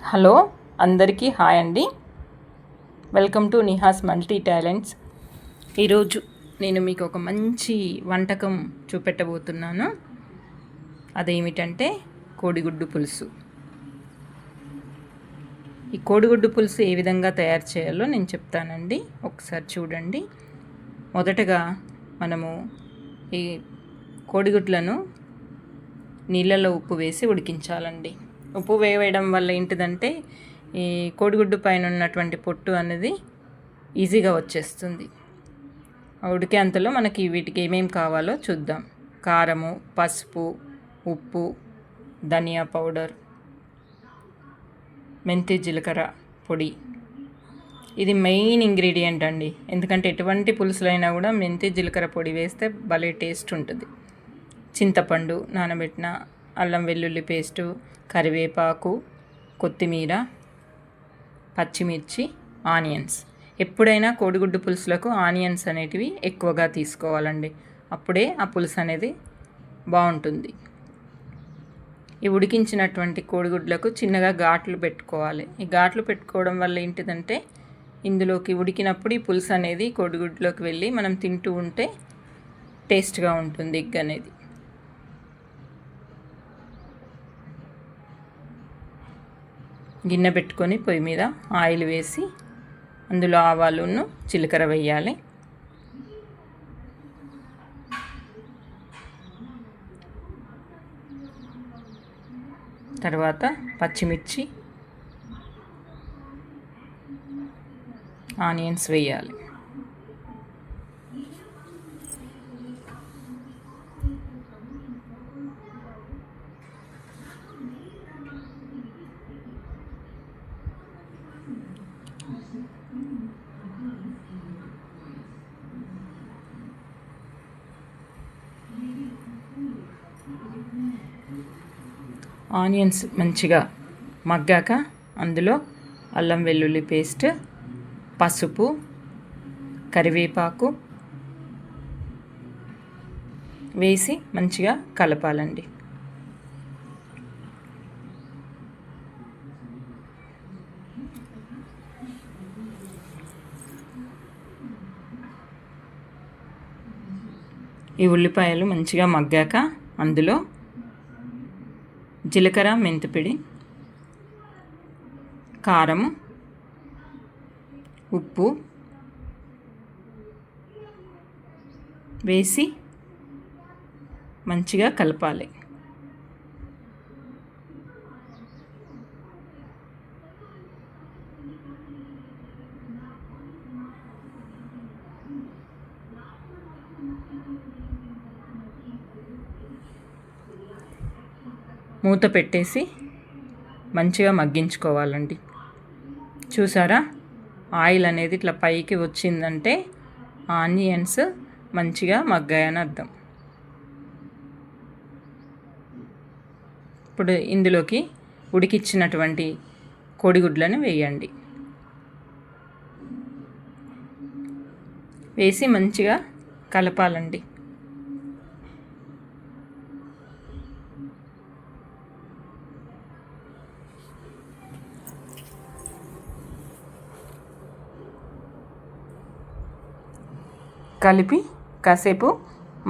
Hello, అందరికీ hi అండి. Welcome to Nihas multi talents. ఈరోజు నేను మీకు ఒక మంచి వంటకం చూపెట్టబోతున్నాను. అదేమిటంటే కోడిగుడ్డు పులుసు. ఈ కోడిగుడ్డు పులుసు ఏ విధంగా తయారు చేయాలో నేను చెప్తానండి, ఒకసారి చూడండి. మొదటగా మనము ఈ కోడిగుడ్లను నీళ్ళలో ఉప్పు వేసి ఉడికించాలండి. ఉప్పు వేయడం వల్ల ఏంటిదంటే ఈ కోడిగుడ్డు పైన ఉన్నటువంటి పొట్టు అనేది ఈజీగా వచ్చేస్తుంది. ఉడికే అంతలో మనకి వీటికి ఏమేమి కావాలో చూద్దాం. కారము, పసుపు, ఉప్పు, ధనియా పౌడర్, మెంతి జీలకర్ర పొడి. ఇది మెయిన్ ఇంగ్రీడియంట్ అండి. ఎందుకంటే ఎటువంటి పులుసులైనా కూడా మెంతి జీలకర్ర పొడి వేస్తే భలే టేస్ట్ ఉంటుంది. చింతపండు నానబెట్టిన, అల్లం వెల్లుల్లి పేస్టు, కరివేపాకు, కొత్తిమీర, పచ్చిమిర్చి, ఆనియన్స్. ఎప్పుడైనా కోడిగుడ్డు పులుసులకు ఆనియన్స్ అనేటివి ఎక్కువగా తీసుకోవాలండి. అప్పుడే ఆ పులుసు అనేది బాగుంటుంది. ఈ ఉడికించినటువంటి కోడిగుడ్లకు చిన్నగా ఘాట్లు పెట్టుకోవాలి. ఈ ఘాట్లు పెట్టుకోవడం వల్ల ఏంటిదంటే ఇందులోకి ఉడికినప్పుడు ఈ పులుసు అనేది కోడిగుడ్లోకి వెళ్ళి మనం తింటూ ఉంటే టేస్ట్గా ఉంటుంది ఎగ్ అనేది. గిన్నె పెట్టుకొని పొయ్యి మీద ఆయిల్ వేసి అందులో ఆవాలును జీలకర్ర వేయాలి. తర్వాత పచ్చిమిర్చి, ఆనియన్స్ వేయాలి. ఆనియన్స్ మంచిగా మగ్గాక అందులో అల్లం వెల్లుల్లి పేస్ట్, పసుపు, కరివేపాకు వేసి మంచిగా కలపాలండి. ఈ ఉల్లిపాయలు మంచిగా మగ్గాక అందులో జీలకర్ర, మెంతిపిడి, కారం, ఉప్పు వేసి మంచిగా కలపాలి. మూత పెట్టేసి మంచిగా మగ్గించుకోవాలండి. చూసారా, ఆయిల్ అనేది ఇట్లా పైకి వచ్చిందంటే ఆనియన్స్ మంచిగా మగ్గాయని అర్థం. ఇప్పుడు ఇందులోకి ఉడికిచ్చినటువంటి కోడిగుడ్లను వేయండి. వేసి మంచిగా కలపాలండి. కలిపి కాసేపు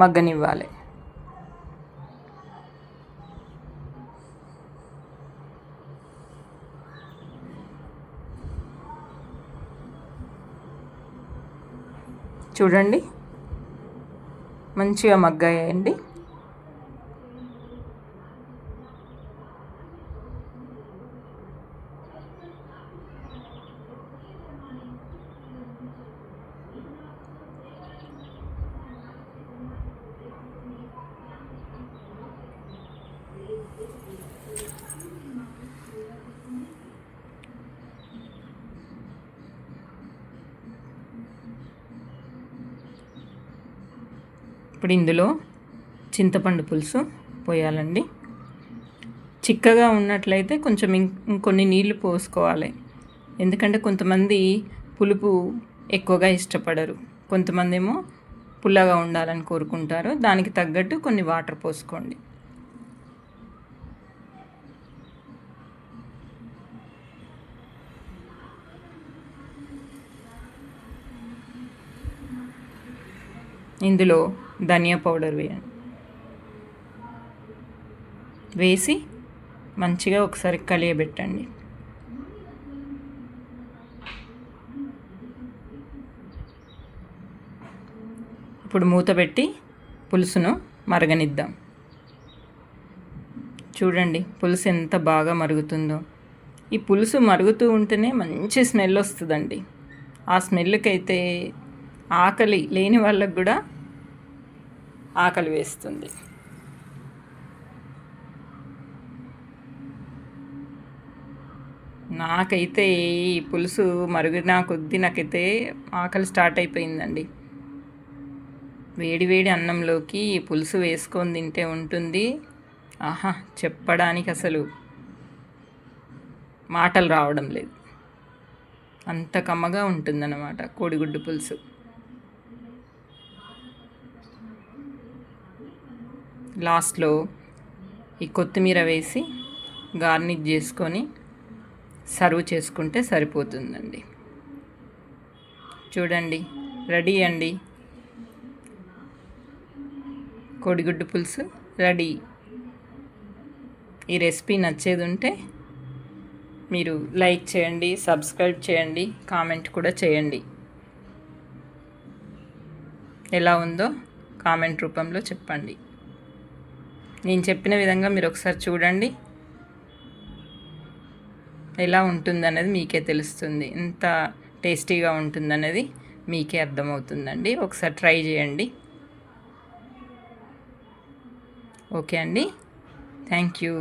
మగ్గనివ్వాలి. చూడండి, మంచిగా మగ్గాయండి. ఇప్పుడు ఇందులో చింతపండు పులుసు పోయాలండి. చిక్కగా ఉన్నట్లయితే కొంచెం ఇంకొన్ని నీళ్లు పోసుకోవాలి. ఎందుకంటే కొంతమంది పులుపు ఎక్కువగా ఇష్టపడరు, కొంతమంది ఏమో పుల్లగా ఉండాలని కోరుకుంటారు. దానికి తగ్గట్టు కొన్ని వాటర్ పోసుకోండి. ఇందులో ధనియా పౌడర్ వేయండి. వేసి మంచిగా ఒకసారి కలియబెట్టండి. ఇప్పుడు మూత పెట్టి పులుసును మరగనిద్దాం. చూడండి పులుసు ఎంత బాగా మరుగుతుందో. ఈ పులుసు మరుగుతూ ఉంటేనే మంచి స్మెల్ వస్తుందండి. ఆ స్మెల్కి అయితే ఆకలి లేని వాళ్ళకు కూడా ఆకలి వేస్తుంది. నాకైతే ఈ పులుసు మరుగున కొద్దీ నాకైతే ఆకలి స్టార్ట్ అయిపోయిందండి. వేడి వేడి అన్నంలోకి ఈ పులుసు వేసుకొని తింటే ఉంటుంది. ఆహా, చెప్పడానికి అసలు మాటలు రావడం లేదు. అంత కమ్మగా ఉంటుందన్నమాట కోడిగుడ్డు పులుసు. లాస్ట్లో ఈ కొత్తిమీర వేసి గార్నిష్ చేసుకొని సర్వ్ చేసుకుంటే సరిపోతుందండి. చూడండి రెడీ అండి, కోడిగుడ్డు పులుసు రెడీ. ఈ రెసిపీ నచ్చేది ఉంటే మీరు లైక్ చేయండి, సబ్స్క్రైబ్ చేయండి, కామెంట్ కూడా చేయండి. ఎలా ఉందో కామెంట్ రూపంలో చెప్పండి. నేను చెప్పిన విధంగా మీరు ఒకసారి చూడండి, ఎలా ఉంటుందనేది మీకే తెలుస్తుంది. ఎంత టేస్టీగా ఉంటుందనేది మీకే అర్థమవుతుందండి. ఒకసారి ట్రై చేయండి. ఓకే అండి, థ్యాంక్ యూ.